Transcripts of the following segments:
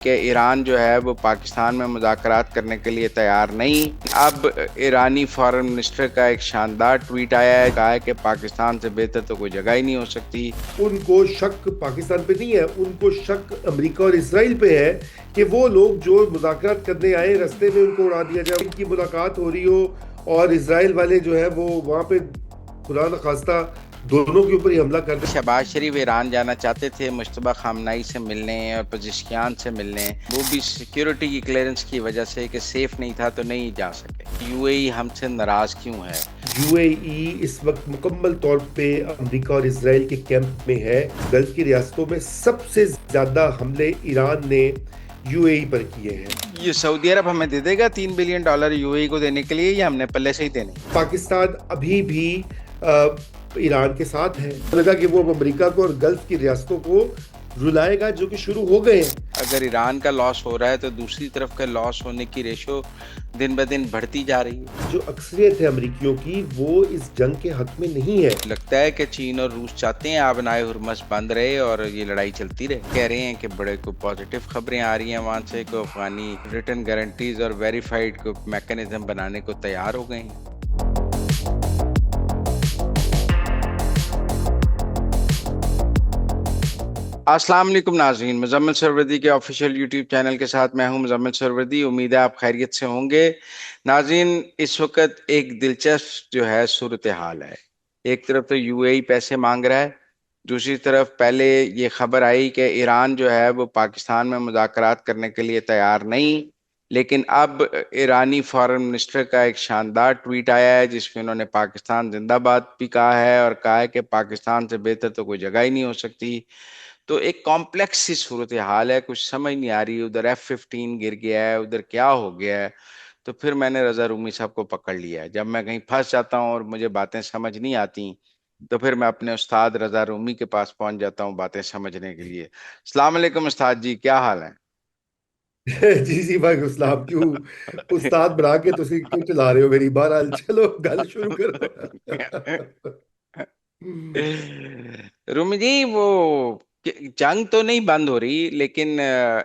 कि ईरान जो है वो पाकिस्तान में मुज़ाकरात करने के लिए तैयार नहीं। अब ईरानी फॉरेन मिनिस्टर का एक शानदार ट्वीट आया है, कहा है कि पाकिस्तान से बेहतर तो कोई जगह ही नहीं हो सकती। उनको शक पाकिस्तान पे नहीं है, उनको शक अमेरिका और इसराइल पे है कि वो लोग जो मुज़ाकरात करने आए रास्ते में उनको उड़ा दिया जाए, उनकी मुलाकात हो रही हो और इसराइल वाले जो है वो वहां पे खुदा न खास्ता दोनों के ऊपर ही हमला कर दे। शहबाज शरीफ ईरान जाना चाहते थे मुश्तबा खामनाई से मिलने और पजिशकियान से मिलने, वो भी सिक्योरिटी की क्लियरेंस की वजह से कि सेफ नहीं था तो नहीं जा सके। यूएई हमसे नाराज क्यों है? यूएई इस वक्त मुकम्मल तौर पे अमेरिका और इसराइल के कैंप में है। गल्फ की रियासतों में सबसे ज्यादा हमले ईरान ने यूएई पर किए हैं। ये सऊदी अरब हमें दे देगा $3 बिलियन यूएई को देने के लिए, या हमने पल्ले से ही देने? पाकिस्तान अभी भी ईरान के साथ है। लगा कि वो अमेरिका को और गल्फ की रियासतों को रुलाएगा, जो कि शुरू हो गए हैं। अगर ईरान का लॉस हो रहा है तो दूसरी तरफ का लॉस होने की रेशो दिन ब दिन बढ़ती जा रही है। जो अक्सरियत है अमेरिकियों की, वो इस जंग के हक में नहीं है। लगता है कि चीन और रूस चाहते हैं आबनाए हुरमस बंद रहे और ये लड़ाई चलती रहे। कह रहे हैं कि बड़े को पॉजिटिव खबरें आ रही हैं वहां से, को अफगानी रिटर्न गारंटीज और वेरीफाइड को मैकेनिज्म बनाने को तैयार हो गए हैं। अस्सलाम वालेकुम नाज़रीन, मुज़म्मिल सरवरदी के ऑफिशियल यूट्यूब चैनल के साथ मैं हूं मुज़म्मिल सरवरदी। उम्मीद है आप खैरियत से होंगे। नाज़रीन, इस वक्त एक दिलचस्प जो है सूरत हाल है। एक तरफ तो यूएई पैसे मांग रहा है, दूसरी तरफ पहले ये खबर आई कि ईरान जो है वो पाकिस्तान में मुज़ाकरात करने के लिए तैयार नहीं, लेकिन अब ईरानी फॉरेन मिनिस्टर का एक शानदार ट्वीट आया है जिसमें उन्होंने पाकिस्तान जिंदाबाद भी कहा है और कहा है कि पाकिस्तान से बेहतर तो कोई जगह ही नहीं हो सकती। तो एक कॉम्प्लेक्स सी सूरत हाल है, कुछ समझ नहीं आ रही। उधर F-15 गिर गया है, उधर क्या हो गया है। तो फिर मैंने रजा रूमी साहब को पकड़ लिया है। जब मैं कहीं फंस जाता हूँ और मुझे बातें समझ नहीं आती तो फिर मैं अपने उस्ताद रजा रूमी के पास पहुंच जाता हूँ बातें समझने के लिए। अस्सलाम वालेकुम उस्ताद जी, क्या हाल है? जी जी भाई, गुस्ताब क्यों उस्ताद बना के तुसी क्यों चला रहे हो मेरी? बहरहाल चलो गल शुरू करो। रूमी जी, वो जंग तो नहीं बंद हो रही, लेकिन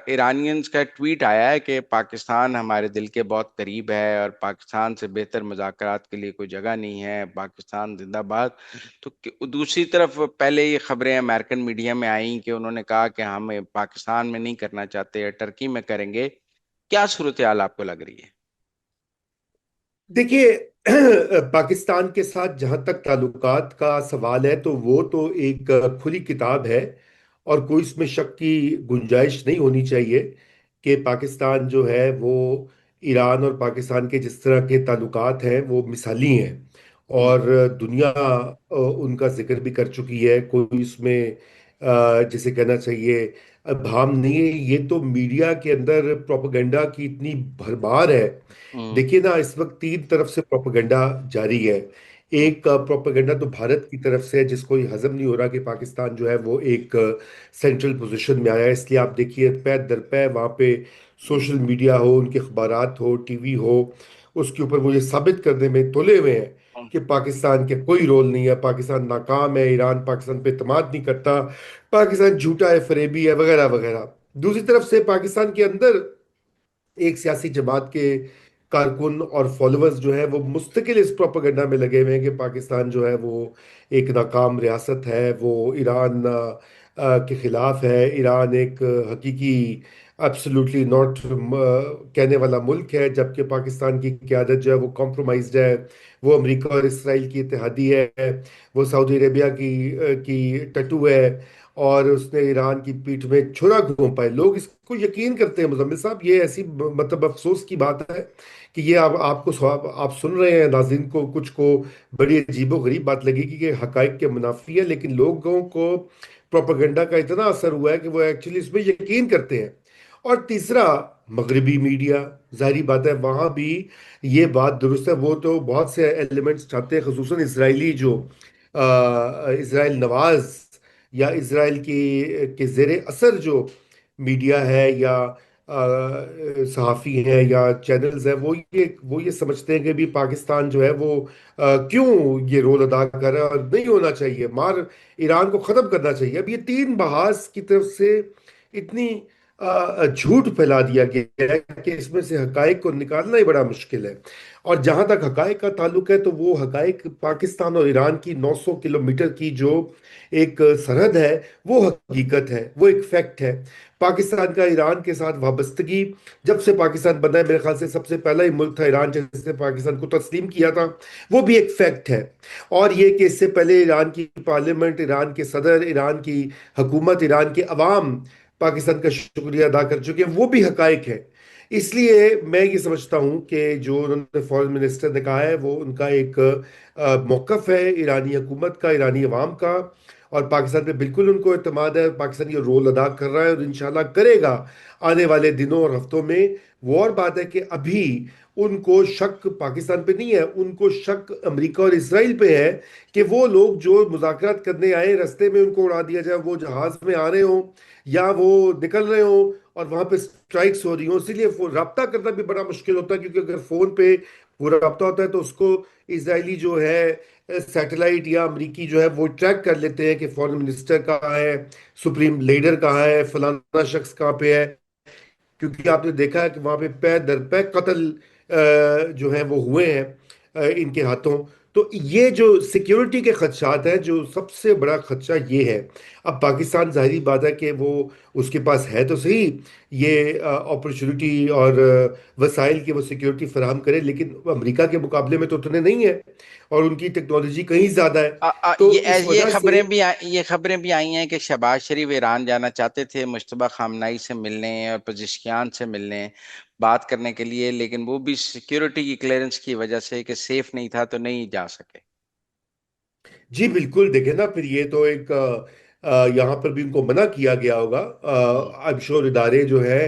ईरानियंस का ट्वीट आया है कि पाकिस्तान हमारे दिल के बहुत करीब है और पाकिस्तान से बेहतर मुज़ाकरात के लिए कोई जगह नहीं है, पाकिस्तान जिंदाबाद। तो दूसरी तरफ पहले ये खबरें अमेरिकन मीडिया में आई कि उन्होंने कहा कि हम पाकिस्तान में नहीं करना चाहते, टर्की में करेंगे। क्या सूरत हाल आपको लग रही है? देखिए, पाकिस्तान के साथ जहां तक ताल्लुकात का सवाल है तो वो तो एक खुली किताब है और कोई इसमें शक की गुंजाइश नहीं होनी चाहिए कि पाकिस्तान जो है वो ईरान और पाकिस्तान के जिस तरह के ताल्लुकात हैं वो मिसाली हैं। हम्म। और दुनिया उनका जिक्र भी कर चुकी है। कोई इसमें जिसे कहना चाहिए भाम नहीं है। ये तो मीडिया के अंदर प्रोपेगेंडा की इतनी भरमार है। हम्म। देखिए ना, इस वक्त तीन तरफ से प्रोपेगेंडा जारी है। एक प्रोपेगेंडा तो भारत की तरफ से है, जिसको ये हजम नहीं हो रहा कि पाकिस्तान जो है वो एक सेंट्रल पोजीशन में आया है। इसलिए आप देखिए, पै दर पै वहाँ पे सोशल मीडिया हो, उनके अखबारात हो, टीवी हो, उसके ऊपर वो ये साबित करने में तुले हुए हैं कि पाकिस्तान के कोई रोल नहीं है, पाकिस्तान नाकाम है, ईरान पाकिस्तान पे इतमाद नहीं करता, पाकिस्तान झूठा है, फरेबी है, वगैरह वगैरह। दूसरी तरफ से पाकिस्तान के अंदर एक सियासी जमात के कारकुन और फॉलोअर्स जो है वो मुस्तकिल इस प्रोपेगेंडा में लगे हुए हैं कि पाकिस्तान जो है वो एक नाकाम रियासत है, वो ईरान के खिलाफ है, ईरान एक हकीकी एब्सोल्युटली नॉट कहने वाला मुल्क है, जबकि पाकिस्तान की क़यादत जो है वो कॉम्प्रोमाइज्ड है, वो अमेरिका और इसराइल की इत्तेहादी है, वो सऊदी अरेबिया की टटू है और उसने ईरान की पीठ में छुरा घोंपा है। लोग इसको यकीन करते हैं मुजम्मिल साहब। ये ऐसी मतलब अफसोस की बात है कि ये आप सुन रहे हैं, नाज़रीन को कुछ को बड़ी अजीबो गरीब बात लगेगी कि हकाइक के मुनाफी है, लेकिन लोगों को प्रोपेगेंडा का इतना असर हुआ है कि वो एक्चुअली इसमें यकीन करते हैं। और तीसरा, मगरबी मीडिया, जाहिर बात है वहाँ भी ये बात दुरुस्त है। वो तो बहुत से एलिमेंट्स चाहते हैं, खुसूसन इसराइली जो इसराइल नवाज या इसराइल की के जेर असर जो मीडिया है या सहाफ़ी हैं या चैनल्स हैं, वो ये समझते हैं कि भी पाकिस्तान जो है वो क्यों ये रोल अदा कर रहा है और नहीं होना चाहिए, मार ईरान को ख़त्म करना चाहिए। अब ये तीन बहास की तरफ से इतनी झूठ फैला दिया गया है कि इसमें से हकाइक को निकालना ही बड़ा मुश्किल है। और जहां तक हकाइक का ताल्लुक है, तो वो हकाइक पाकिस्तान और ईरान की 900 किलोमीटर की जो एक सरहद है, वो हकीकत है, वो एक फैक्ट है। पाकिस्तान का ईरान के साथ वाबस्तगी, जब से पाकिस्तान बना है, मेरे ख्याल से सबसे पहला ही मुल्क था ईरान जिसने पाकिस्तान को तस्लीम किया था, वो भी एक फैक्ट है। और ये कि इससे पहले ईरान की पार्लियामेंट, ईरान के सदर, ईरान की हुकूमत, ईरान के अवाम पाकिस्तान का शुक्रिया अदा कर चुके हैं, वो भी हकायक है। इसलिए मैं ये समझता हूँ कि जो उन्होंने फॉरेन मिनिस्टर ने कहा है, वो उनका एक मौकफ है ईरानी हुकूमत का, ईरानी अवाम का। और पाकिस्तान पे बिल्कुल उनको एतमाद है, पाकिस्तान ये रोल अदा कर रहा है और इंशाल्लाह करेगा आने वाले दिनों और हफ्तों में। वो और बात है कि अभी उनको शक पाकिस्तान पे नहीं है, उनको शक अमेरिका और इसराइल पे है कि वो लोग जो मुज़ाकरात करने आए, रास्ते में उनको उड़ा दिया जाए, वो जहाज में आ रहे हो या वो निकल रहे हो और वहां पे स्ट्राइक्स हो रही हो। इसीलिए रब्ता करना भी बड़ा मुश्किल होता है, क्योंकि अगर फोन पे पूरा रब्ता होता है तो उसको इसराइली जो है सैटेलाइट या अमरीकी जो है वो ट्रैक कर लेते हैं कि फॉरेन मिनिस्टर कहाँ है, सुप्रीम लीडर कहाँ है, फलाना शख्स कहाँ पे है। क्योंकि आपने देखा है कि वहां पे पै दर पै कत्ल जो है वो हुए हैं इनके हाथों। तो ये जो सिक्योरिटी के खदशात हैं, जो सबसे बड़ा खदशा ये है। अब पाकिस्तान, जाहिर बात है कि वो उसके पास है तो सही ये अपॉर्चुनिटी और वसाइल की वो सिक्योरिटी फराहम करे, लेकिन अमेरिका के मुकाबले में तो उतने नहीं है और उनकी टेक्नोलॉजी कहीं ज़्यादा है। तो इस ये वजह से खबरें भी ये खबरें भी आई हैं कि शहबाज शरीफ ईरान जाना चाहते थे मुश्तबा खामनाई से मिलने और पजिशकियान से मिलने, बात करने के लिए, लेकिन वो भी सिक्योरिटी की क्लियरेंस की वजह से कि सेफ नहीं था तो नहीं जा सके। जी बिल्कुल, देखे ना, फिर ये तो एक यहाँ पर भी उनको मना किया गया होगा। हम्म। आई एम श्योर इदारे जो है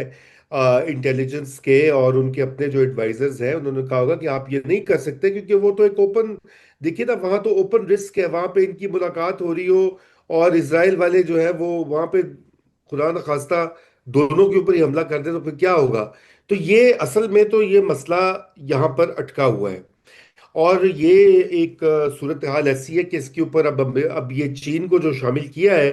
इंटेलिजेंस के और उनके अपने जो एडवाइजर्स हैं, उन्होंने कहा होगा कि आप ये नहीं कर सकते, क्योंकि वो तो एक ओपन, देखिए ना, वहाँ तो ओपन रिस्क है, वहाँ पे इनकी मुलाकात हो रही हो और इसराइल वाले जो है वो वहाँ पे खुदा न खास्ता दोनों के ऊपर ही हमला कर दे, तो फिर क्या होगा। तो ये असल में तो ये मसला यहाँ पर अटका हुआ है। और ये एक सूरत हाल ऐसी है कि इसके ऊपर अब ये चीन को जो शामिल किया है,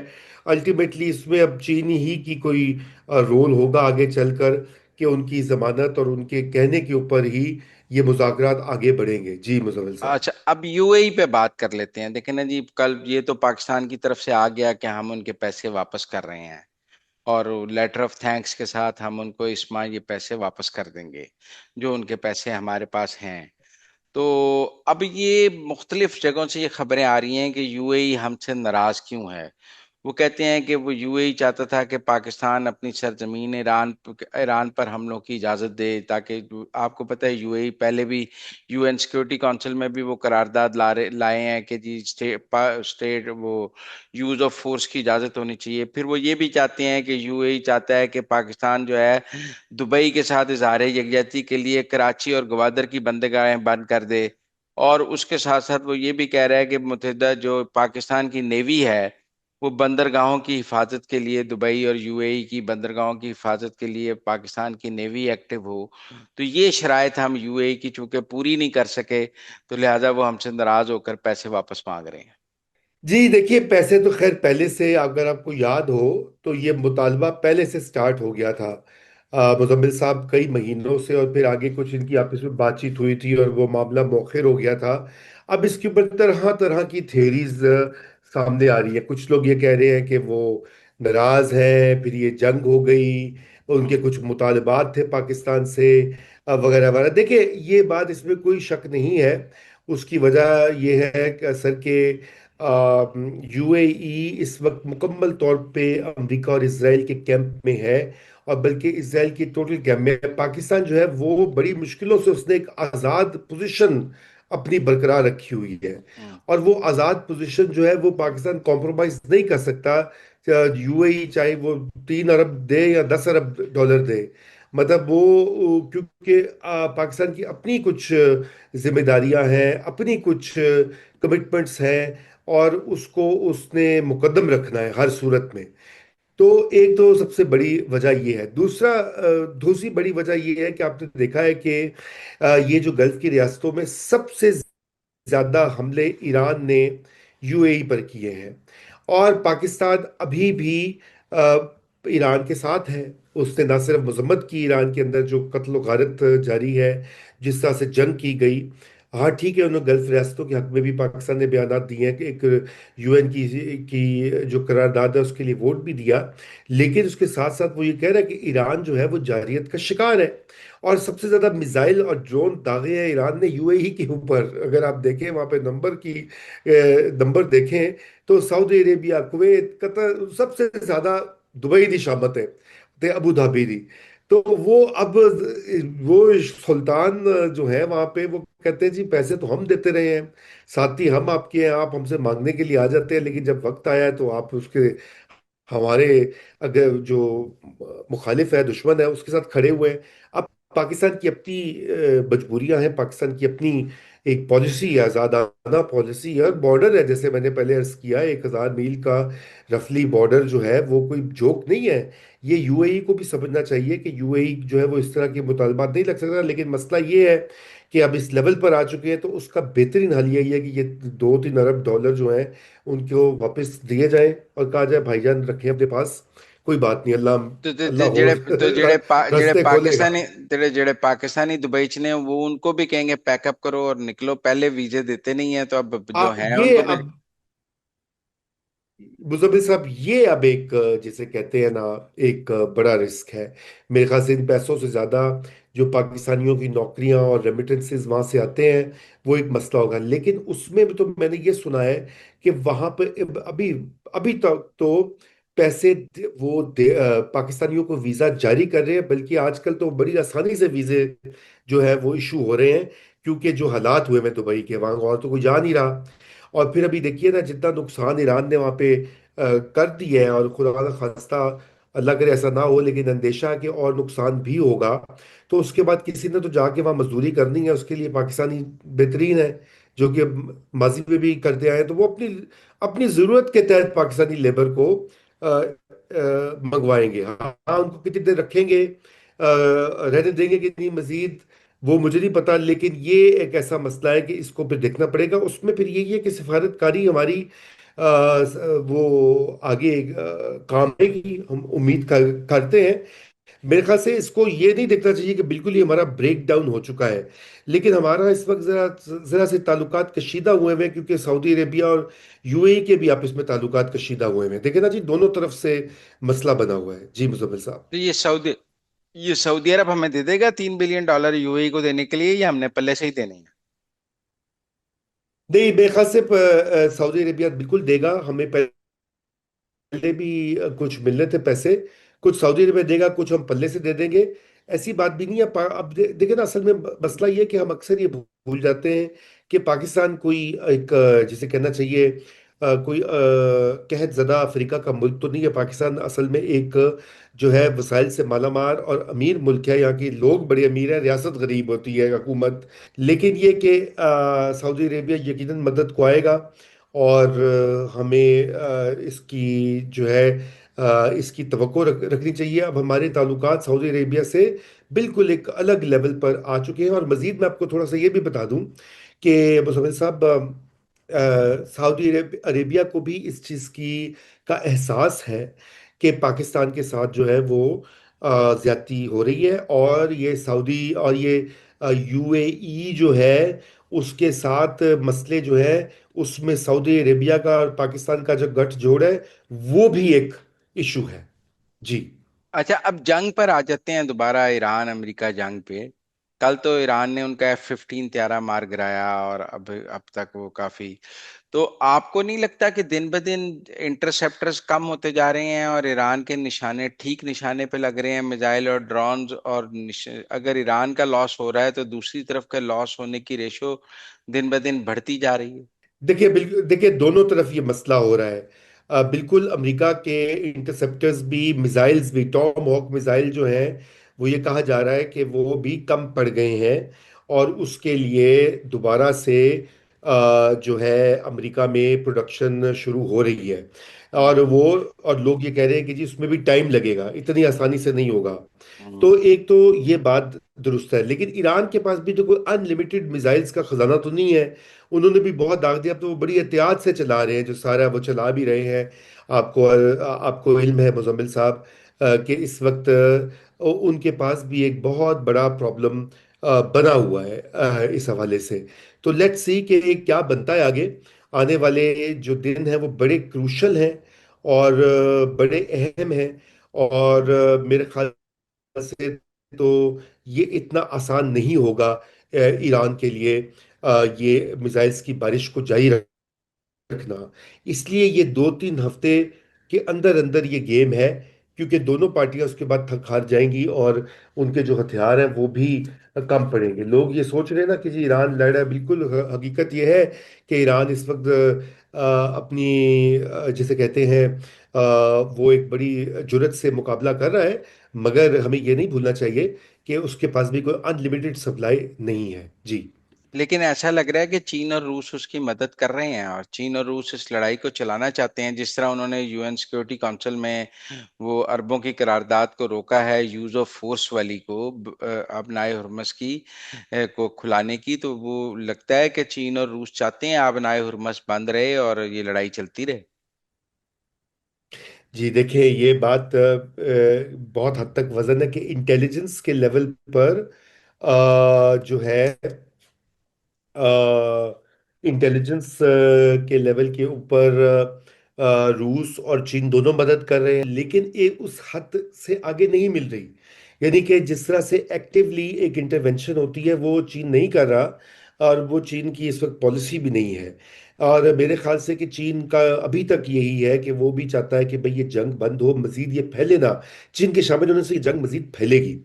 अल्टीमेटली इसमें अब चीन ही की कोई रोल होगा आगे चलकर, कि उनकी जमानत और उनके कहने के ऊपर ही ये मुज़ाकरात आगे बढ़ेंगे। जी मुजम्मिल साहब। अच्छा, अब यूएई पे बात कर लेते हैं। देखें ना जी, कल ये तो पाकिस्तान की तरफ से आ गया कि हम उनके पैसे वापस कर रहे हैं, और लेटर ऑफ थैंक्स के साथ हम उनको इस माह ये पैसे वापस कर देंगे जो उनके पैसे हमारे पास हैं। तो अब ये मुख्तलिफ जगहों से ये खबरें आ रही हैं कि यूएई हमसे नाराज क्यों है। वो कहते हैं कि वो यूएई चाहता था कि पाकिस्तान अपनी सरजमीन ईरान पर हमलों की इजाजत दे, ताकि आपको पता है यूएई पहले भी यूएन सिक्योरिटी काउंसिल में भी वो करारदाद लाए हैं कि जी स्टेट वो यूज ऑफ फोर्स की इजाजत होनी चाहिए। फिर वो ये भी चाहते हैं कि यूएई चाहता है कि पाकिस्तान जो है दुबई के साथ इजहार यकजहती के लिए कराची और गवादर की बंदरगाहें बंद कर दे। और उसके साथ साथ वो ये भी कह रहा है कि मुतहदा जो पाकिस्तान की नेवी है वो बंदरगाहों की हिफाजत के लिए, दुबई और यूएई की बंदरगाहों की हिफाजत के लिए पाकिस्तान की नेवी एक्टिव हो। तो ये शराइत हम यूएई की चूंकि पूरी नहीं कर सके, तो लिहाजा वो हमसे नाराज होकर पैसे वापस मांग रहे हैं। जी देखिए, पैसे तो खैर पहले से, अगर आपको याद हो, तो ये मुतालबा पहले से स्टार्ट हो गया था मुजम्मिल साहब, कई महीनों से। और फिर आगे कुछ इनकी आपस में बातचीत हुई थी और वो मामला मौखिर हो गया था। अब इसके ऊपर तरह तरह की थेरीज सामने आ रही है। कुछ लोग ये कह रहे हैं कि वो नाराज है, फिर ये जंग हो गई, उनके कुछ मुतालबात थे पाकिस्तान से वगैरह वगैरह। देखिए, ये बात, इसमें कोई शक नहीं है। उसकी वजह यह है कि असल के यूएई इस वक्त मुकम्मल तौर पे अमेरिका और इसराइल के कैंप में है। और बल्कि इसराइल की टोटल कैंप में है। पाकिस्तान जो है वो बड़ी मुश्किलों से उसने एक आज़ाद पोजीशन अपनी बरकरार रखी हुई है। हम्म। और वो आज़ाद पोजीशन जो है वो पाकिस्तान कॉम्प्रोमाइज नहीं कर सकता, यूएई चाहे वो 3 अरब दे या 10 अरब डॉलर दे। मतलब वो क्योंकि पाकिस्तान की अपनी कुछ जिम्मेदारियां हैं, अपनी कुछ कमिटमेंट्स हैं, और उसको उसने मुकद्दम रखना है हर सूरत में। तो एक तो सबसे बड़ी वजह ये है। दूसरी बड़ी वजह ये है कि आपने देखा है कि ये जो गल्फ की रियासतों में सबसे ज्यादा हमले ईरान ने यूएई पर किए हैं। और पाकिस्तान अभी भी ईरान के साथ है। उसने ना सिर्फ मजम्मत की ईरान के अंदर जो कत्ल गारत जारी है, जिस तरह से जंग की गई। हाँ ठीक है, उन्होंने गल्फ रियासतों के हक में भी पाकिस्तान ने बयान दिए हैं कि एक यूएन की जो करारदाद है उसके लिए वोट भी दिया। लेकिन उसके साथ साथ वो ये कह रहा है कि ईरान जो है वो जारहियत का शिकार है। और सबसे ज्यादा मिसाइल और ड्रोन दागे हैं ईरान ने यूएई के ऊपर। अगर आप देखें वहां पे नंबर देखें, तो सऊदी अरेबिया, कुवैत, कतर, सबसे ज्यादा दुबई दी शामत है, ते अबू धाबी दी। तो वो अब वो सुल्तान जो है वहां पे, वो कहते हैं जी पैसे तो हम देते रहे हैं, साथी हम आपके हैं, आप हमसे मांगने के लिए आ जाते हैं, लेकिन जब वक्त आया है तो आप उसके, हमारे अगर जो मुखालिफ है, दुश्मन है, उसके साथ खड़े हुए हैं। अब पाकिस्तान की अपनी मजबूरियां हैं, पाकिस्तान की अपनी एक पॉलिसी है, आजादाना पॉलिसी है, और बॉर्डर है, जैसे मैंने पहले अर्ज किया, 1,000 मील का रफली बॉर्डर जो है वो कोई जोक नहीं है। ये यूएई को भी समझना चाहिए कि यूएई जो है वो इस तरह के मुतालबात नहीं लग सकता। लेकिन मसला ये है कि अब इस लेवल पर आ चुके हैं, तो उसका बेहतरीन हल यही है कि ये 2-3 अरब डॉलर जो है उनको वापस दिए जाएं, और कहा जाए भाईजान रखें अपने पास, कोई बात नहीं, अल्लाह अल्लाह हो जेड़े रास्ते खोलेगा। पाकिस्तानी, जेड़े पाकिस्तानी दुबई च ने वो उनको भी कहेंगे पैकअप करो और निकलो, पहले वीजे देते नहीं है तो अब जो है ये उनको भी। अब मुजम्मिल साहब, ये अब एक जिसे कहते हैं ना, एक बड़ा रिस्क है। मेरे ख्याल से इन पैसों से ज्यादा जो पाकिस्तानियों की नौकरियां और रेमिटेंसेस वहां से आते हैं, वो एक मसला होगा। लेकिन उसमें भी तो मैंने ये सुना है कि वहां पर अभी अभी तक तो पैसे पाकिस्तानियों को वीजा जारी कर रहे हैं, बल्कि आजकल तो बड़ी आसानी से वीजे जो है वो इशू हो रहे हैं, क्योंकि जो हालात हुए हैं दुबई के, वहां और तो कोई जा नहीं रहा। और फिर अभी देखिए ना, जितना नुकसान ईरान ने वहां पे कर दिया है, और खुदा ना खास्ता, अल्लाह करे ऐसा ना हो, लेकिन अंदेशा है कि और नुकसान भी होगा। तो उसके बाद किसी ने तो जाके वहां मजदूरी करनी है, उसके लिए पाकिस्तानी बेहतरीन है, जो कि माजी में भी करते आए हैं। तो वो अपनी अपनी जरूरत के तहत पाकिस्तानी लेबर को मंगवाएंगे। हाँ, उनको कितनी देर रखेंगे, रहने देंगे कि नहीं मजीद, वो मुझे नहीं पता। लेकिन ये एक ऐसा मसला है कि इसको फिर देखना पड़ेगा। उसमें फिर यही है कि सिफारतकारी हमारी वो आगे काम आएगी, हम उम्मीद करते हैं। मेरे ख्याल से इसको ये नहीं देखना चाहिए कि बिल्कुल ही हमारा ब्रेक डाउन हो चुका है। लेकिन हमारा इस वक्त जरा जरा से ताल्लुकात कशीदा हुए हुए हैं, क्योंकि सऊदी अरेबिया और यूएई के भी आपस में ताल्लुकात कशीदा हुए हुए हैं। देखे ना जी, दोनों तरफ से मसला बना हुआ है। जी मुजम्मिल साहब। तो ये सऊदी अरब हमें दे देगा $3 बिलियन यूएई को देने के लिए, या हमने पहले से ही देने हैं? नहीं, मेरे ख्याल से सऊदी अरेबिया बिल्कुल देगा हमें। पहले भी कुछ मिलने थे पैसे, कुछ सऊदी अरब में देगा, कुछ हम पल्ले से दे देंगे। ऐसी बात भी नहीं है। अब देखिए ना, असल में मसला ये है कि हम अक्सर ये भूल जाते हैं कि पाकिस्तान कोई एक जिसे कहना चाहिए कोई कहत ज़दा अफ्रीका का मुल्क तो नहीं है। पाकिस्तान असल में एक जो है वसाइल से मालामाल और अमीर मुल्क है। यहाँ के लोग बड़े अमीर हैं, रियासत गरीब होती है, हुकूमत। लेकिन ये कि सऊदी अरेबिया यकीनन मदद को आएगा, और हमें इसकी जो है इसकी तवक्को रखनी चाहिए। अब हमारे ताल्लुकात सऊदी अरेबिया से बिल्कुल एक अलग लेवल पर आ चुके हैं। और मज़ीद मैं आपको थोड़ा सा ये भी बता दूं कि मुसम्मिल साहब, सऊदी अरेबिया को भी इस चीज़ की का एहसास है कि पाकिस्तान के साथ जो है वो ज्यादती हो रही है। और ये सऊदी और ये यूएई जो है उसके साथ मसले जो है, उसमें सऊदी अरेबिया का और पाकिस्तान का जो गठजोड़ है, वो भी एक इशू है। जी। अच्छा, अब जंग पर आ जाते हैं दोबारा, ईरान अमेरिका जंग पे। कल तो ईरान ने उनका F-15 त्यारा मार गिराया, और अब तक वो काफी। तो आपको नहीं लगता कि दिन ब दिन इंटरसेप्टर्स कम होते जा रहे हैं और ईरान के निशाने ठीक निशाने पे लग रहे हैं, मिसाइल और ड्रोन्स, और अगर ईरान का लॉस हो रहा है तो दूसरी तरफ का लॉस होने की रेशो दिन ब दिन बढ़ती जा रही है? देखिए, बिल्कुल देखिए, दोनों तरफ ये मसला हो रहा है। बिल्कुल अमेरिका के इंटरसेप्टर्स भी, मिसाइल्स भी, टॉम हॉक मिसाइल जो हैं, वो ये कहा जा रहा है कि वो भी कम पड़ गए हैं। और उसके लिए दोबारा से जो है अमेरिका में प्रोडक्शन शुरू हो रही है। और हम्म। वो, और लोग ये कह रहे हैं कि जी उसमें भी टाइम लगेगा, इतनी आसानी से नहीं होगा। हम्म। तो एक तो ये बात दुरुस्त है, लेकिन ईरान के पास भी तो कोई अनलिमिटेड मिसाइल्स का खजाना तो नहीं है। उन्होंने भी बहुत दाग दिया। अब तो वो बड़ी एहतियात से चला रहे हैं, जो सारा वो चला भी रहे हैं। आपको आपको इल्म है मुजम्मिल साहब, कि इस वक्त उनके पास भी एक बहुत बड़ा प्रॉब्लम बना हुआ है इस हवाले से। तो लेट्स सी कि क्या बनता है आगे। आने वाले जो दिन हैं वो बड़े क्रूशल हैं और बड़े अहम हैं। और मेरे ख्याल से तो ये इतना आसान नहीं होगा ईरान के लिए ये मिसाइल्स की बारिश को जारी रखना। इसलिए ये 2-3 हफ्ते के अंदर अंदर ये गेम है, क्योंकि दोनों पार्टियां उसके बाद थक हार जाएंगी और उनके जो हथियार हैं वो भी कम पड़ेंगे। लोग ये सोच रहे हैं ना कि जी ईरान लड़ रहा है, बिल्कुल हकीकत ये है कि ईरान इस वक्त अपनी जिसे कहते हैं वो एक बड़ी जुर्रत से मुकाबला कर रहा है। मगर हमें ये नहीं भूलना चाहिए कि उसके पास भी कोई अनलिमिटेड सप्लाई नहीं है जी। लेकिन ऐसा लग रहा है कि चीन और रूस उसकी मदद कर रहे हैं, और चीन और रूस इस लड़ाई को चलाना चाहते हैं। जिस तरह उन्होंने यूएन सिक्योरिटी काउंसिल में वो अरबों की करारदाद को रोका है, यूज ऑफ फोर्स वाली को, अब नाए हुरमस की को खुलाने की, तो वो लगता है कि चीन और रूस चाहते हैं अब नाए हुरमस बंद रहे और ये लड़ाई चलती रहे। जी देखिए, ये बात बहुत हद तक वजन है कि इंटेलिजेंस के लेवल पर जो है इंटेलिजेंस के लेवल के ऊपर रूस और चीन दोनों मदद कर रहे हैं, लेकिन ये उस हद से आगे नहीं मिल रही। यानी कि जिस तरह से एक्टिवली एक इंटरवेंशन होती है वो चीन नहीं कर रहा, और वो चीन की इस वक्त पॉलिसी भी नहीं है। और मेरे ख्याल से कि चीन का अभी तक यही है कि वो भी चाहता है कि भाई ये जंग बंद हो, मजीद ये फैले ना। चीन के शामिल होने से ये जंग मजीद फैलेगी।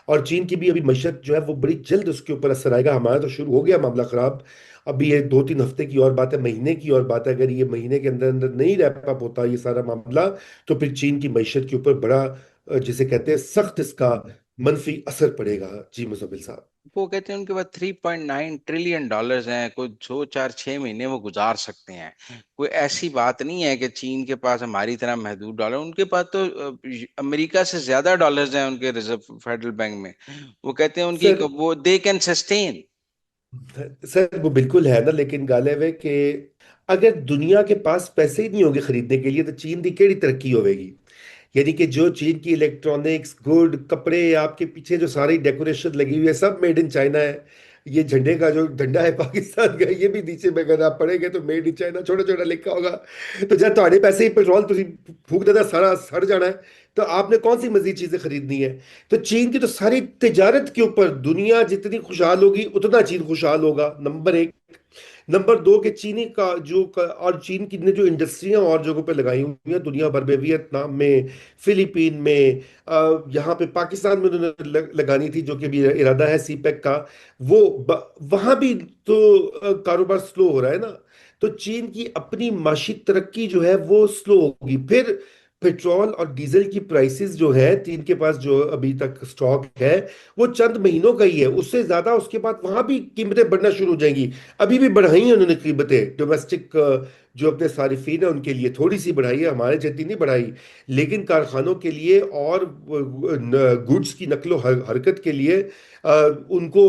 और चीन की भी अभी मैशत जो है वो बड़ी जल्द उसके ऊपर असर आएगा। हमारा तो शुरू हो गया मामला खराब। अभी ये 2-3 हफ्ते की और बात है, महीने की और बात है। अगर ये महीने के अंदर अंदर नहीं रैप अप होता ये सारा मामला, तो फिर चीन की मैशत के ऊपर बड़ा जिसे कहते हैं सख्त इसका मनफी असर पड़ेगा जी मुजम्मिल साहब। वो कहते हैं उनके पास $3.9 ट्रिलियन हैं, कुछ 2 4 6 महीने वो गुजार सकते हैं। कोई ऐसी बात नहीं है कि चीन के पास हमारी तरह महदूद डॉलर, उनके पास तो अमेरिका से ज्यादा डॉलर्स हैं उनके रिजर्व फेडरल बैंक में। वो कहते हैं उनकी सर वो दे कैन सस्टेन। सर वो बिल्कुल है ना, लेकिन गालिब है कि अगर दुनिया के पास पैसे ही नहीं होंगे खरीदने के लिए तो चीन की केड़ी तरक्की होगी। यानी कि जो चीन की इलेक्ट्रॉनिक्स गुड कपड़े, आपके पीछे जो सारी डेकोरेशन लगी हुई है सब मेड इन चाइना है। ये झंडे का जो डंडा है पाकिस्तान का, ये भी नीचे में अगर आप पढ़ेंगे तो मेड इन चाइना छोटा छोटा लिखा होगा। तो जब तुम्हारे पैसे ही पेट्रोल तुम फूक देता सारा सड़ जाना है, तो आपने कौन सी मजीद चीजें खरीदनी है। तो चीन की तो सारी तिजारत के ऊपर दुनिया जितनी खुशहाल होगी उतना चीन खुशहाल होगा, नंबर एक। नंबर दो के चीनी का और चीन की ने जो इंडस्ट्रियां और जगहों पे लगाई हुई हैं दुनिया भर में, वियतनाम में, फिलीपीन में, यहाँ पे पाकिस्तान में उन्होंने लगानी थी जो कि भी इरादा है सीपेक का। वहां भी तो कारोबार स्लो हो रहा है ना। तो चीन की अपनी माशी तरक्की जो है वो स्लो होगी। फिर पेट्रोल और डीजल की प्राइसेस जो है चीन के पास जो अभी तक स्टॉक है वो चंद महीनों का ही है, उससे ज्यादा उसके बाद वहां भी कीमतें बढ़ना शुरू हो जाएंगी। अभी भी बढ़ाई है उन्होंने कीमतें, डोमेस्टिक जो अपने सारिफिन है उनके लिए थोड़ी सी बढ़ाई है, हमारे जितनी नहीं बढ़ाई। लेकिन कारखानों के लिए और गुड्स की नकलो हरकत के लिए उनको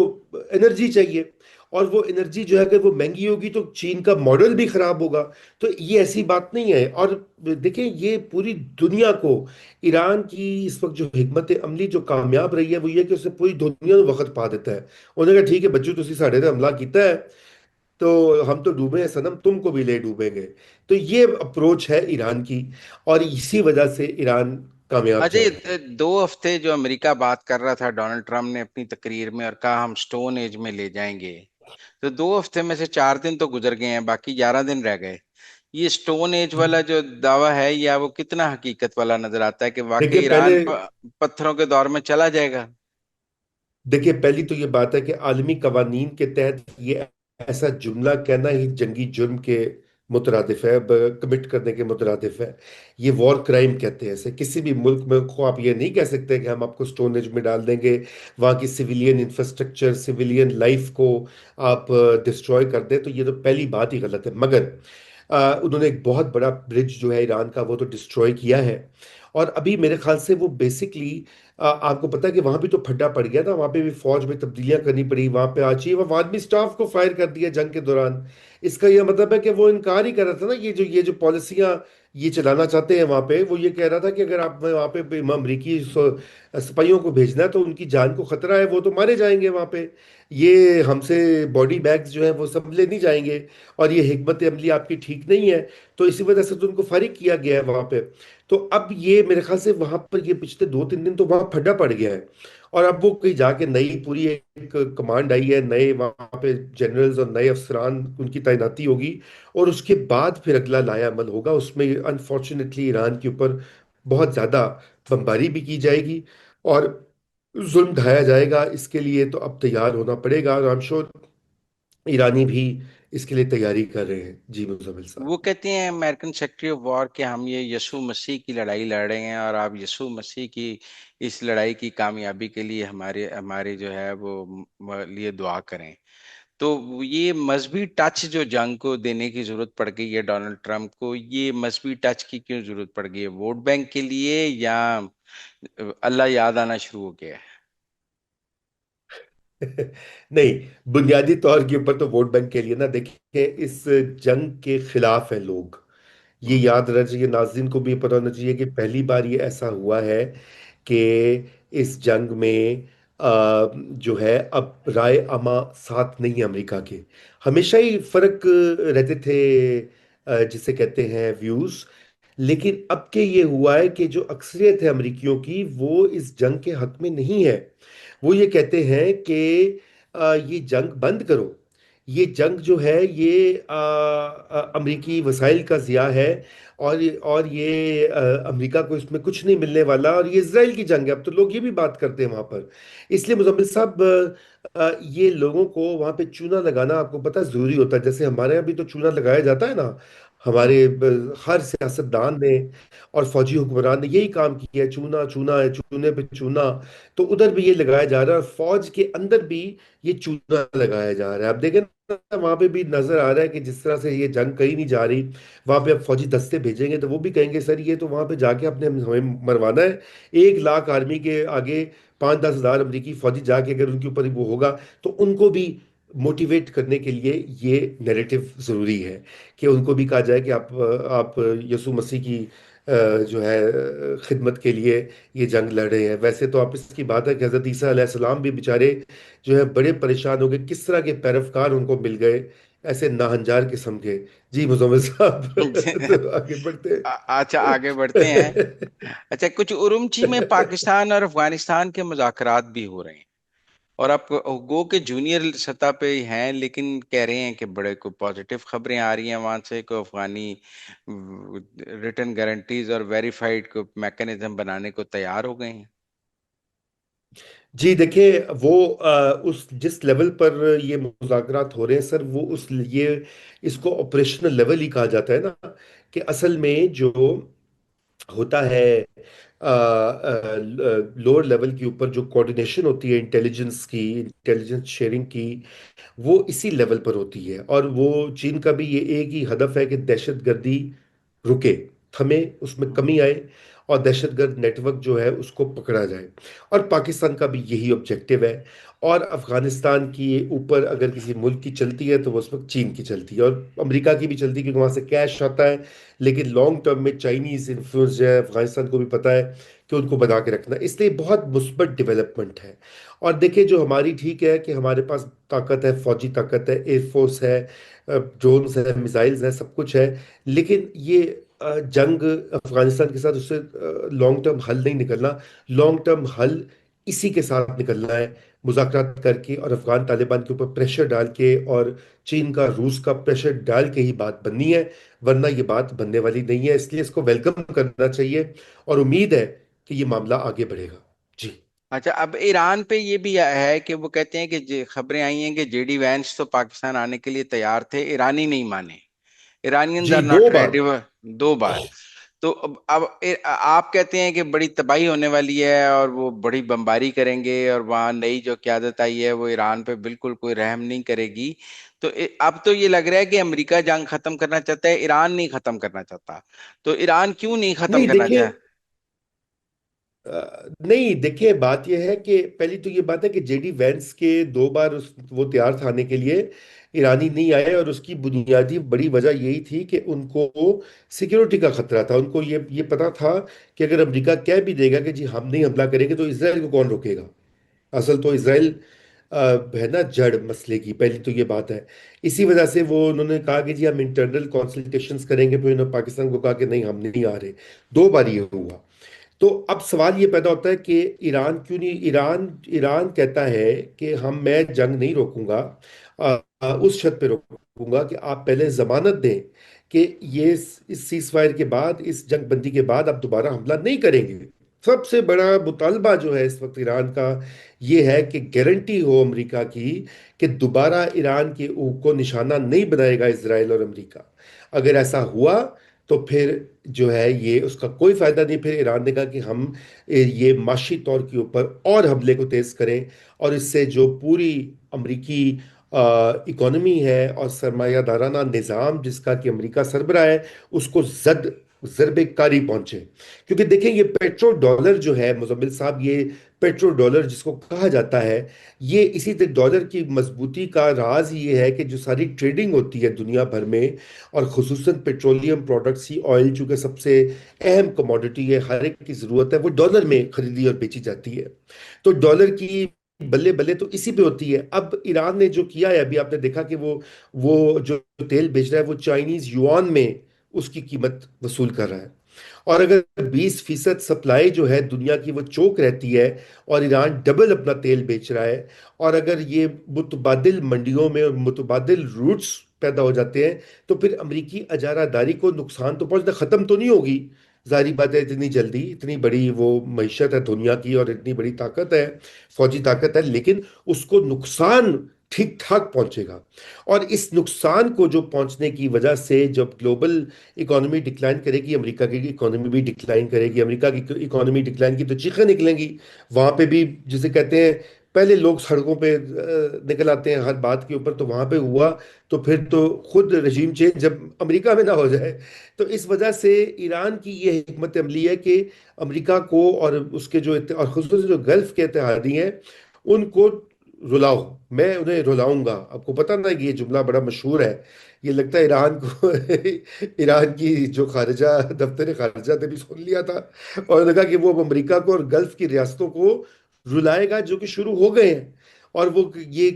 एनर्जी चाहिए। और वो एनर्जी जो है अगर वो महंगी होगी तो चीन का मॉडल भी खराब होगा। तो ये ऐसी बात नहीं है। और देखें ये पूरी दुनिया को, ईरान की इस वक्त जो हिकमत अमली जो कामयाब रही है वो ये है कि उसने पूरी दुनिया को वक्त पा देता है। उन्होंने कहा ठीक है बच्चों तुसी साढ़े ते हमला किया है, तो हम तो डूबे हैं सनम, तुमको भी ले डूबेंगे। तो ये अप्रोच है ईरान की, और इसी वजह से ईरान कामयाब जा अजय, रहा है। 2 हफ्ते जो अमेरिका बात कर रहा था डोनाल्ड ट्रम्प ने अपनी तकरीर में, और कहा हम स्टोन एज में ले जाएंगे, तो 2 हफ्ते में से 4 दिन तो गुजर गए हैं, बाकी 11 दिन रह गए। ये स्टोन एज वाला जो दावा है, या वो कितना हकीकत वाला नजर आता है कि वाकई देखिए ईरान पहले पत्थरों के दौर में चला जाएगा? देखिए पहली तो ये बात है कि आलमी कवानीन के तहत ये ऐसा जुमला कहना ही जंगी जुर्म के मुतरादिफ है, कमिट करने के मुतरादिफ है। ये वॉर क्राइम कहते हैं ऐसे। किसी भी मुल्क में को आप ये नहीं कह सकते कि हम आपको स्टोनेज में डाल देंगे, वहाँ की सिविलियन इंफ्रास्ट्रक्चर सिविलियन लाइफ को आप डिस्ट्रॉय कर दें। तो ये तो पहली बात ही गलत है। मगर उन्होंने एक बहुत बड़ा ब्रिज जो है ईरान का वो तो डिस्ट्रॉय किया है। और अभी मेरे ख्याल से वो बेसिकली आपको पता है कि वहां भी तो फड्डा पड़ गया था, वहां पे भी फौज में तब्दीलियां करनी पड़ी, वहां पे आज ही वहां आदमी स्टाफ को फायर कर दिया जंग के दौरान। इसका यह मतलब है कि वो इनकार ही कर रहा था ना, ये जो पॉलिसियां ये चलाना चाहते हैं वहां पे। वो ये कह रहा था कि अगर आप वहां पे अमरीकी सिपाहियों को भेजना है तो उनकी जान को खतरा है, वो तो मारे जाएंगे वहां पे। ये हमसे बॉडी बैग्स जो है वो सब ले नहीं जाएंगे, और ये हिकमत अमली आपकी ठीक नहीं है। तो इसी वजह से तो उनको फारिग किया गया है वहां पे। तो अब ये मेरे ख्याल से वहां पर ये पिछले 2-3 दिन तो वहां फड्डा पड़ गया है। और अब वो कहीं जाके नई पूरी एक कमांड आई है, नए वहां पे जनरल्स और नए अफसरान उनकी तैनाती होगी, और उसके बाद फिर अगला लायामल होगा। उसमें अनफॉर्चुनेटली ईरान के ऊपर बहुत ज्यादा बमबारी भी की जाएगी और जुल्म ढाया जाएगा। इसके लिए तो अब तैयार होना पड़ेगा, और आई एम श्योर ईरानी भी इसके लिए तैयारी कर रहे हैं। जी मुजम्मिल साहब। वो कहते हैं अमेरिकन सेक्रेटरी ऑफ वॉर कि हम ये यीशु मसीह की लड़ाई लड़ रहे हैं, और आप यीशु मसीह की इस लड़ाई की कामयाबी के लिए हमारे हमारे जो है वो लिए दुआ करें। तो ये मजहबी टच जो जंग को देने की जरूरत पड़ गई है डोनाल्ड ट्रंप को, ये मजहबी टच की क्यों जरूरत पड़ गई है? वोट बैंक के लिए, या अल्लाह याद आना शुरू हो गया है? नहीं, बुनियादी तौर के ऊपर तो वोट बैंक के लिए ना। देखिए, इस जंग के खिलाफ है लोग। ये हम्म। याद रहना चाहिए, नाज़रीन को भी पता होना चाहिए कि पहली बार ये ऐसा हुआ है कि इस जंग में जो है अब राय अमा साथ नहीं है अमेरिका के। हमेशा ही फर्क रहते थे, जिसे कहते हैं व्यूज। लेकिन अब के ये हुआ है कि जो अक्सरियत है अमरीकियों की, वो इस जंग के हक में नहीं है। वो ये कहते हैं कि ये जंग बंद करो। ये जंग जो है ये अमरीकी वसाइल का ज़िया है, और ये अमेरिका को इसमें कुछ नहीं मिलने वाला, और ये इसराइल की जंग है। अब तो लोग ये भी बात करते हैं वहां पर। इसलिए मुजम्मिल साहब, ये लोगों को वहां पे चूना लगाना आपको पता है जरूरी होता है। जैसे हमारे यहाँ भी तो चूना लगाया जाता है ना। हम्म। हमारे हर सियासतदान ने और फौजी हुक्मरान ने यही काम किया है, चूना चूना है, चूने पे चूना। तो उधर भी ये लगाया जा रहा है, और फौज के अंदर भी ये चूना लगाया जा रहा है। आप देखें ना, वहां पे भी नजर आ रहा है कि जिस तरह से ये जंग कहीं नहीं जा रही, वहां पे अब फौजी दस्ते भेजेंगे तो वो भी कहेंगे सर ये तो वहां पे जाके अपने हमें मरवाना है। 1 लाख आर्मी के आगे 5-10 हज़ार अमरीकी फौजी जाके अगर उनके ऊपर वो होगा, तो उनको भी मोटिवेट करने के लिए ये नैरेटिव जरूरी है कि उनको भी कहा जाए कि आप यसु मसीह की जो है खिदमत के लिए ये जंग लड़ रहे हैं। वैसे तो आप इसकी बात है कि हजरत ईसा अलैहिस्सलाम भी बेचारे जो है बड़े परेशान हो गए, किस तरह के पैरवकार उनको मिल गए, ऐसे नाहंजार किस्म के। जी मुजम्मिल साहब तो आगे बढ़ते अच्छा, आगे बढ़ते हैं। हैं। अच्छा, कुछ उरुमची में पाकिस्तान और अफगानिस्तान के मुज़ाकरात भी हो रहे हैं, और आप गो के जूनियर सतह पे ही हैं, लेकिन कह रहे हैं कि बड़े को पॉजिटिव खबरें आ रही हैं वहां से, को अफगानी रिटर्न गारंटीज और वेरीफाइड को मैकेनिज्म बनाने को तैयार हो गए हैं। जी देखिए, वो उस जिस लेवल पर ये मुज़ाकरात हो रहे हैं सर, वो उस ये इसको ऑपरेशनल लेवल ही कहा जाता है ना। कि असल में जो होता है लोअर लेवल के ऊपर जो कोऑर्डिनेशन होती है इंटेलिजेंस की, इंटेलिजेंस शेयरिंग की, वो इसी लेवल पर होती है। और वो चीन का भी ये एक ही हदफ है कि दहशतगर्दी रुके, थमे, उसमें कमी आए, और दहशतगर्द नेटवर्क जो है उसको पकड़ा जाए। और पाकिस्तान का भी यही ऑब्जेक्टिव है। और अफगानिस्तान की ऊपर अगर किसी मुल्क की चलती है तो वो उस वक्त चीन की चलती है, और अमेरिका की भी चलती है, क्योंकि वहां से कैश आता है। लेकिन लॉन्ग टर्म में चाइनीज इन्फ्लुएंस जो है, अफगानिस्तान को भी पता है कि उनको बना के रखना, इसलिए बहुत मुस्बत डेवलपमेंट है। और देखिए, जो हमारी ठीक है कि हमारे पास ताकत है, फौजी ताकत है, एयरफोर्स है, ड्रोन्स है, मिसाइल्स है, सब कुछ है। लेकिन ये जंग अफगानिस्तान के साथ, उससे लॉन्ग टर्म हल नहीं निकलना। लॉन्ग टर्म हल इसी के साथ निकलना है, मुज़ाकरात करके और अफगान तालिबान के ऊपर प्रेशर डाल के, और चीन का रूस का प्रेशर डाल के ही बात बननी है। वरना ये बात बनने वाली नहीं है। इसलिए इसको वेलकम करना चाहिए, और उम्मीद है कि ये मामला आगे बढ़ेगा। जी। अच्छा, अब ईरान पे ये भी है कि वो कहते हैं कि खबरें आई हैं कि जेडी वैंस तो पाकिस्तान आने के लिए तैयार थे, ईरानी नहीं माने। इरानियंस जी, आर दो नॉट बार। रेडी। 2 बार। तो आप कहते हैं कि बड़ी तबाही होने वाली है और वो बड़ी बमबारी करेंगे, और वहां नई जो क्यादत आई है वो ईरान पे बिल्कुल कोई रहम नहीं करेगी। तो अब तो ये लग रहा है कि अमेरिका जंग खत्म करना चाहता है, ईरान नहीं खत्म करना चाहता। तो ईरान क्यों नहीं खत्म नहीं करना देखिए, चाहता? नहीं, देखिए बात यह है कि पहली तो ये बात है कि जेडी वेंस के 2 बार वो तैयार था आने के लिए, ईरानी नहीं आए, और उसकी बुनियादी बड़ी वजह यही थी कि उनको सिक्योरिटी का खतरा था। उनको ये पता था कि अगर अमेरिका कह भी देगा कि जी हम नहीं हमला करेंगे, तो इसराइल को कौन रोकेगा। असल तो इसराइल अ, है ना जड़ मसले की, पहली तो ये बात है। इसी वजह से वो उन्होंने कहा कि जी हम इंटरनल कॉन्सल्टेशंस करेंगे, फिर उन्होंने पाकिस्तान को कहा कि नहीं हम नहीं आ रहे। 2 बार ये हुआ। तो अब सवाल ये पैदा होता है कि ईरान क्यों नहीं, ईरान ईरान कहता है कि मैं जंग नहीं रोकूंगा, उस शर्त पे रोकूंगा कि आप पहले जमानत दें कि ये इस सीज फायर के बाद, इस जंग बंदी के बाद आप दोबारा हमला नहीं करेंगे। सबसे बड़ा मुतालबा जो है इस वक्त ईरान का ये है कि गारंटी हो अमेरिका की कि दोबारा ईरान के को निशाना नहीं बनाएगा इसराइल और अमेरिका। अगर ऐसा हुआ तो फिर जो है ये उसका कोई फायदा नहीं। फिर ईरान ने कहा कि हम ये माशी तौर के ऊपर और हमले को तेज करें, और इससे जो पूरी अमरीकी इकोनॉमी है और सरमायादाराना निज़ाम जिसका कि अमेरिका सरबराह है, उसको जद ज़रबे कारी पहुंचे। क्योंकि देखें ये पेट्रो डॉलर जो है मुजम्मिल साहब, ये पेट्रो डॉलर जिसको कहा जाता है, ये इसी तरह डॉलर की मजबूती का राज ये है कि जो सारी ट्रेडिंग होती है दुनिया भर में, और खुसूसन पेट्रोलियम प्रोडक्ट्स ही, ऑयल चूंकि सबसे अहम कमोडिटी है, हर एक की ज़रूरत है, वो डॉलर में खरीदी और बेची जाती है। तो डॉलर की बल्ले बल्ले तो इसी पे होती है। अब ईरान ने जो किया है, अभी आपने देखा कि वो जो तेल बेच रहा है वो चाइनीज युआन में उसकी कीमत वसूल कर रहा है। और अगर 20% सप्लाई जो है दुनिया की वो चोक रहती है, और ईरान डबल अपना तेल बेच रहा है, और अगर ये मुतबादिल मंडियों में और मुतबादिल रूट्स पैदा हो जाते हैं, तो फिर अमरीकी अजारादारी को नुकसान तो पहुंचना, खत्म तो नहीं होगी, जारी बात है, इतनी जल्दी, इतनी बड़ी वो मैशत है दुनिया की और इतनी बड़ी ताकत है, फौजी ताकत है, लेकिन उसको नुकसान ठीक ठाक पहुंचेगा। और इस नुकसान को जो पहुंचने की वजह से जब ग्लोबल इकोनॉमी डिक्लाइन करेगी, अमेरिका की इकोनॉमी भी डिक्लाइन करेगी, अमेरिका की इकोनॉमी डिक्लाइन की तो चीखें निकलेंगी। वहां पे भी जिसे कहते हैं, पहले लोग सड़कों पे निकल आते हैं हर बात के ऊपर, तो वहां पे हुआ, तो फिर तो खुद रजीम चेंज जब अमेरिका में ना हो जाए। तो इस वजह से ईरान की ये हिकमत अमली है कि अमेरिका को और उसके जो और खुसूस जो गल्फ के इत्तेहादी हैं उनको रुलाओ, मैं उन्हें रुलाऊंगा। आपको पता ना कि ये जुमला बड़ा मशहूर है, ये लगता है ईरान को ईरान की जो खारजा दफ्तर खारजा ने भी सुन लिया था, और उन्होंने कहा कि वो अब अमेरिका को और गल्फ की रियासतों को रुलाएगा, जो कि शुरू हो गए हैं। और वो ये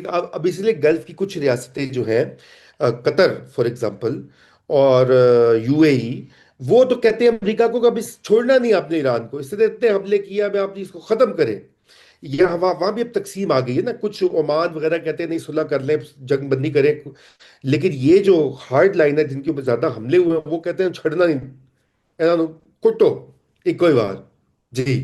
अब इसलिए गल्फ की कुछ रियासतें जो हैं, कतर फॉर एग्जांपल, और यूएई, वो तो कहते हैं अमेरिका को कभी छोड़ना नहीं आपने ईरान को, इससे इतने हमले किया, अब आप इसको खत्म करें। यहाँ वहां भी अब तकसीम आ गई है ना, कुछ ओमान वगैरह कहते हैं नहीं सुलह कर लें, जंग बंदी करें, लेकिन ये जो हार्ड लाइन है जिनके ऊपर ज्यादा हमले हुए हैं, वो कहते हैं छड़ना नहीं, इन्होंने कुटो एक कोई बार। जी।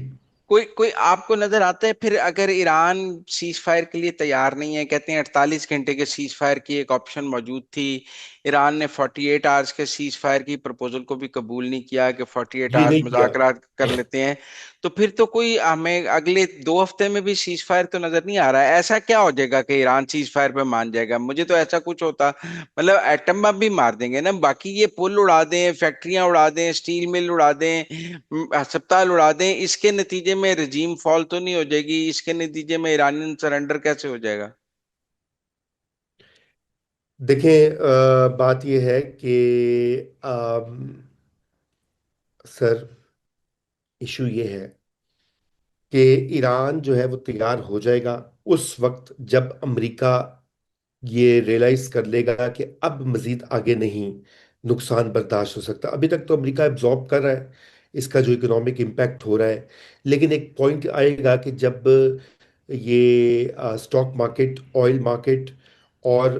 कोई कोई आपको नजर आता है फिर, अगर ईरान सीज फायर के लिए तैयार नहीं है, कहते हैं 48 घंटे के सीज फायर की एक ऑप्शन मौजूद थी, ईरान ने 48 आवर्स के सीज फायर की प्रपोजल को भी कबूल नहीं किया कि 48 जी आवर्स नहीं किया। मुज़ाकरात कर लेते हैं, तो फिर तो कोई हमें अगले 2 हफ्ते में भी सीज फायर तो नजर नहीं आ रहा है। ऐसा क्या हो जाएगा कि ईरान सीज फायर पे मान जाएगा? मुझे तो ऐसा कुछ होता, मतलब एटम बम भी मार देंगे ना, बाकी ये पुल उड़ा दें, फैक्ट्रियां उड़ा दें, स्टील मिल उड़ा दें, अस्पताल उड़ा दें, इसके नतीजे में रजीम फॉल तो नहीं हो जाएगी? इसके नतीजे में ईरानियन सरेंडर कैसे हो जाएगा? देखें, बात यह है कि सर, इशू ये है कि ईरान जो है वो तैयार हो जाएगा उस वक्त जब अमेरिका ये रियलाइज कर लेगा कि अब मजीद आगे नहीं नुकसान बर्दाश्त हो सकता। अभी तक तो अमेरिका एब्जॉर्ब कर रहा है इसका जो इकोनॉमिक इम्पैक्ट हो रहा है, लेकिन एक पॉइंट आएगा कि जब ये स्टॉक मार्केट, ऑयल मार्केट और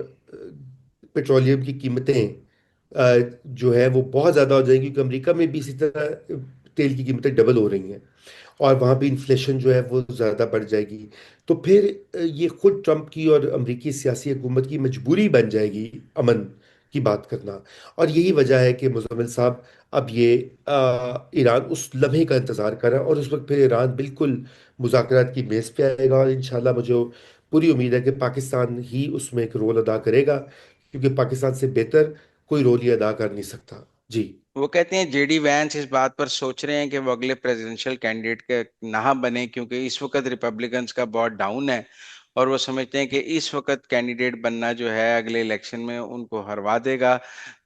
पेट्रोलियम की कीमतें जो है वो बहुत ज़्यादा हो जाएंगी, क्योंकि अमेरिका में भी इसी तरह तेल की कीमतें डबल हो रही हैं, और वहाँ भी इन्फ्लेशन जो है वो ज़्यादा बढ़ जाएगी। तो फिर ये खुद ट्रंप की और अमेरिकी सियासी हुकूमत की मजबूरी बन जाएगी अमन की बात करना। और यही वजह है कि मुज़म्मिल साहब, अब ये ईरान उस लम्हे का इंतज़ार कर रहा है, और उस वक्त फिर ईरान बिल्कुल मुज़ाकरात की मेज़ पे आएगा, और इंशाल्लाह मुझे पूरी उम्मीद है कि पाकिस्तान ही उसमें एक रोल अदा करेगा, क्योंकि पाकिस्तान से बेहतर कोई रोल ये अदा कर नहीं सकता। जी। वो कहते हैं जेडी वैंस इस बात पर सोच रहे हैं कि वो अगले प्रेसिडेंशियल कैंडिडेट के ना बने, क्योंकि इस वक्त रिपब्लिकन्स का बहुत डाउन है, और वो समझते हैं कि इस वक्त कैंडिडेट बनना जो है अगले इलेक्शन में उनको हरवा देगा।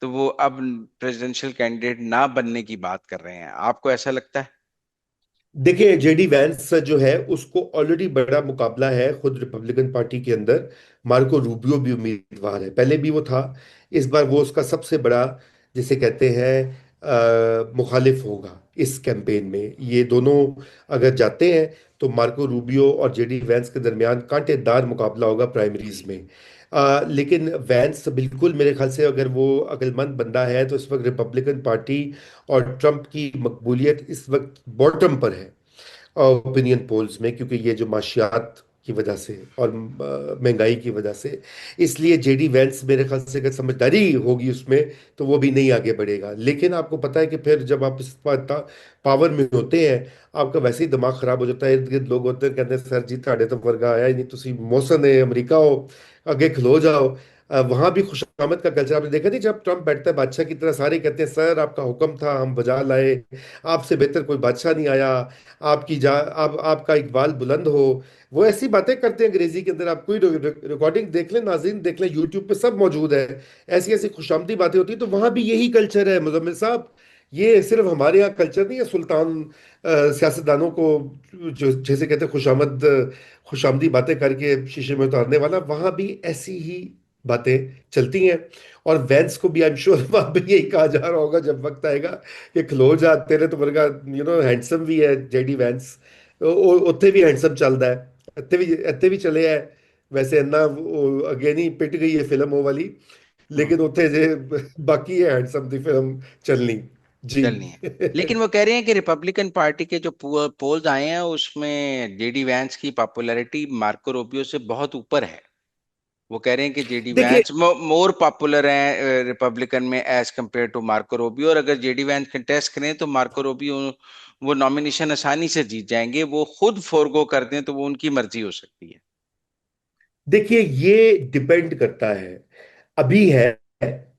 तो वो अब प्रेसिडेंशियल कैंडिडेट ना बनने की बात कर रहे हैं। आपको ऐसा लगता है? देखिए, जेडी वैंस जो है उसको ऑलरेडी बड़ा मुकाबला है खुद रिपब्लिकन पार्टी के अंदर। मार्को रूबियो भी उम्मीदवार है, पहले भी वो था। इस बार वो उसका सबसे बड़ा, जिसे कहते हैं, मुखालिफ होगा इस कैंपेन में। ये दोनों अगर जाते हैं तो मार्को रूबियो और जेडी वैंस के दरमियान कांटेदार मुकाबला होगा प्राइमरीज में। लेकिन वैंस बिल्कुल मेरे ख्याल से, अगर वो अक्लमंद बंदा है, तो इस वक्त रिपब्लिकन पार्टी और ट्रंप की मकबूलियत इस वक्त बॉटम पर है ओपिनियन पोल्स में, क्योंकि ये जो माशियात की वजह से और महंगाई की वजह से। इसलिए जेडी वैंस मेरे ख्याल से अगर समझदारी होगी उसमें तो वो भी नहीं आगे बढ़ेगा। लेकिन आपको पता है कि फिर जब आप इस पावर में होते हैं, आपका वैसे ही दिमाग खराब हो जाता है। इर्द गिर्द लोग होते हैं, कहते हैं सर जी ਤੁਹਾਡੇ तो वर्गा आया ही नहीं, तुसी मौसन है अमेरिका हो, आगे खलो जाओ। वहां भी खुशामद का कल्चर आपने देखा नहीं, जब ट्रंप बैठता है बादशाह की तरह, सारे कहते हैं सर आपका हुक्म था हम बजा लाए, आपसे बेहतर कोई बादशाह नहीं आया, आपका इकबाल बुलंद हो। वो ऐसी बातें करते हैं अंग्रेजी के अंदर। आप कोई रिकॉर्डिंग देख लें, नाज़रीन देख लें, यूट्यूब पे सब मौजूद है। ऐसी ऐसी खुशामदी बातें होती हैं। तो वहां भी यही कल्चर है मुजम्मिल साहब। ये सिर्फ हमारे यहाँ कल्चर नहीं है सुल्तान सियासतदानों को जो जैसे कहते हैं खुशामदी बातें करके शीशे में उतारने वाला, वहां भी ऐसी ही बातें चलती हैं। और वैंस को भी आई एम श्योर वहां पे यही कहा जा रहा होगा जब वक्त आएगा कि खलो जा तेरे तो वर्गा, हैंडसम भी है जेडी वैंस। ਉੱਥੇ ਵੀ हैंडसम ਚੱਲਦਾ ਹੈ, ਇੱਥੇ ਵੀ ਚਲੇ ਹੈ। ਵੈਸੇ ਇੰਨਾ ਅੱਗੇ ਨਹੀਂ ਪਿਟ ਗਈ ਹੈ ਫਿਲਮ ਉਹ ਵਾਲੀ, हम्म। लेकिन ਉੱਥੇ ਜੇ बाकी है हैंडसम ਦੀ फिल्म चलनी जी। चलनी है। लेकिन वो कह रहे हैं कि रिपब्लिकन पार्टी के जो पोल्स आए हैं उसमें जेडी वैंस की पॉपुलैरिटी मार्को रूबियो से बहुत ऊपर है। वो कह रहे हैं कि जेडी देखिए वैंस मोर पॉपुलर है रिपब्लिकन में as compared to Marco Rubio, और अगर जेडी वैंस कंटेस्ट करें तो मार्को रूबियो वो नॉमिनेशन आसानी से जीत जाएंगे। वो खुद फोरगो कर दें तो वो उनकी मर्जी हो सकती है। देखिए ये डिपेंड करता है। अभी है,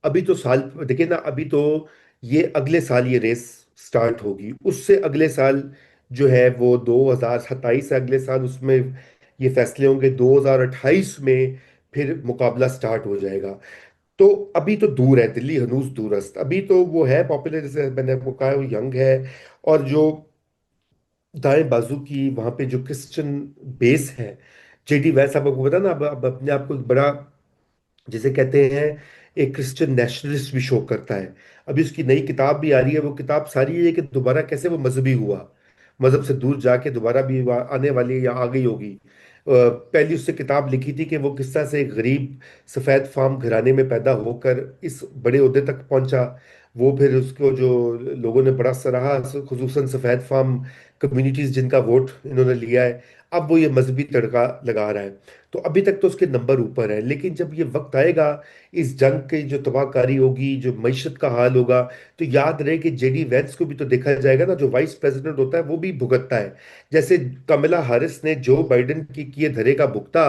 अभी तो साल, देखिए ना, अभी तो ये अगले साल ये रेस स्टार्ट होगी, उससे अगले साल जो है वो 2027 है अगले साल, उसमें ये फैसले होंगे। 2028 में फिर मुकाबला स्टार्ट हो जाएगा। तो अभी तो दूर है, दिल्ली हनूज दूरस्त। अभी तो वो है पॉपुलर, जैसे मैंने आपको कहा, वो यंग है। और जो दाएं बाजू की वहां पे जो क्रिश्चियन बेस है, जेडी वैस, आपको पता ना, अब अपने आप को एक बड़ा, जिसे कहते हैं, एक क्रिश्चियन नेशनलिस्ट भी शो करता है। अभी उसकी नई किताब भी आ रही है। वो किताब सारी है कि दोबारा कैसे वो मजहबी हुआ, मजहब से दूर जाके दोबारा भी आने वाली है या आ गई होगी। पहली उससे किताब लिखी थी कि वो किस तरह से एक गरीब सफ़ेद फार्म घराने में पैदा होकर इस बड़े ओहदे तक पहुंचा। वो फिर उसको जो लोगों ने बड़ा सराहा, खुसूसन सफ़ेद फार्म कम्युनिटीज जिनका वोट इन्होंने लिया है। अब वो ये मजहबी तड़का लगा रहा है। तो अभी तक तो उसके नंबर ऊपर है, लेकिन जब ये वक्त आएगा, इस जंग की जो तबाहकारी होगी, जो मईशत का हाल होगा, तो याद रहे कि जेडी वैंस को भी तो देखा जाएगा ना। जो वाइस प्रेसिडेंट होता है वो भी भुगतता है। जैसे कमला हैरिस ने जो बाइडेन के किए धरे का भुगता,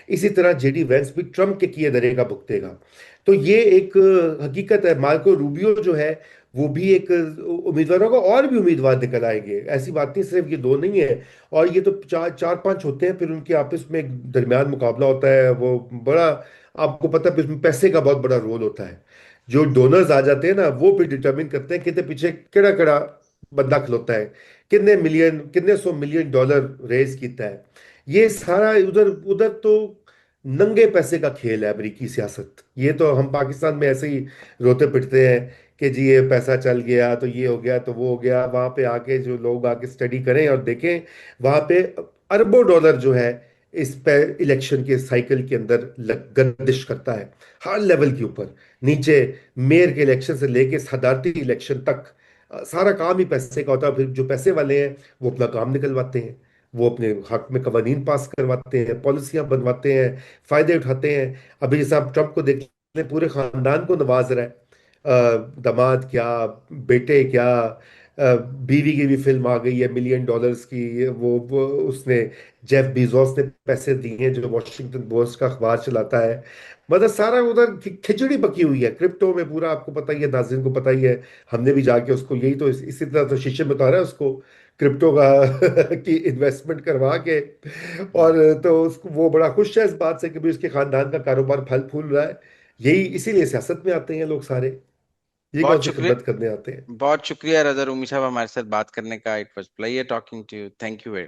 इसी तरह जेडी वैंस भी ट्रम्प के किए धरे का भुगतेगा। तो ये एक हकीकत है। मार्को रूबियो जो है वो भी एक उम्मीदवार होगा, और भी उम्मीदवार निकल आएंगे। ऐसी बात नहीं, सिर्फ ये दो नहीं है। और ये तो चार चार पांच होते हैं, फिर उनके आपस में एक दरमियान मुकाबला होता है वो बड़ा। आपको पता है इसमें पैसे का बहुत बड़ा रोल होता है। जो डोनर्स आ जाते हैं ना, वो फिर डिटरमिन करते हैं कि पीछे केड़ा केड़ा बंदा खलोता है, कितने मिलियन, कितने सौ मिलियन डॉलर रेज किया है। ये सारा उधर उधर तो नंगे पैसे का खेल है अमेरिकी सियासत। ये तो हम पाकिस्तान में ऐसे ही रोते पिटते हैं कि जी ये पैसा चल गया तो ये हो गया तो वो हो गया। वहां पे आके जो लोग आके स्टडी करें और देखें, वहां पे अरबों डॉलर जो है इस पे इलेक्शन के साइकिल के अंदर गर्दिश करता है, हर लेवल के ऊपर नीचे। मेयर के इलेक्शन से लेके सदारती इलेक्शन तक सारा काम ही पैसे का होता है। फिर जो पैसे वाले हैं वो अपना काम निकलवाते हैं, वो अपने हक में कवानीन पास करवाते हैं, पॉलिसियां बनवाते हैं, फायदे उठाते हैं। अभी जैसे आप ट्रंप को देख लें, पूरे खानदान को नवाज रहा है। दामाद क्या, बेटे क्या, बीवी की भी फिल्म आ गई है $1 मिलियन की, वो उसने जेफ बीजोस ने पैसे दिए हैं, जो वॉशिंगटन पोस्ट का अखबार चलाता है। मतलब सारा उधर खिचड़ी पकी हुई है क्रिप्टो में पूरा, आपको पता ही है, नाज़रीन को पता ही है। हमने भी जाके उसको यही तो इसी तरह तो शीशे में उतारा है उसको, क्रिप्टो का की इन्वेस्टमेंट करवा के। और तो उसको वो बड़ा खुश है इस बात से कि भी उसके खानदान का कारोबार फल फूल रहा है। यही इसीलिए सियासत में आते हैं लोग सारे, ये कौन बहुत सी शुक्रिया। खिदमत करने आते हैं। बहुत शुक्रिया रजर उमी साहब हमारे साथ बात करने का। It was player talking to you. Thank you very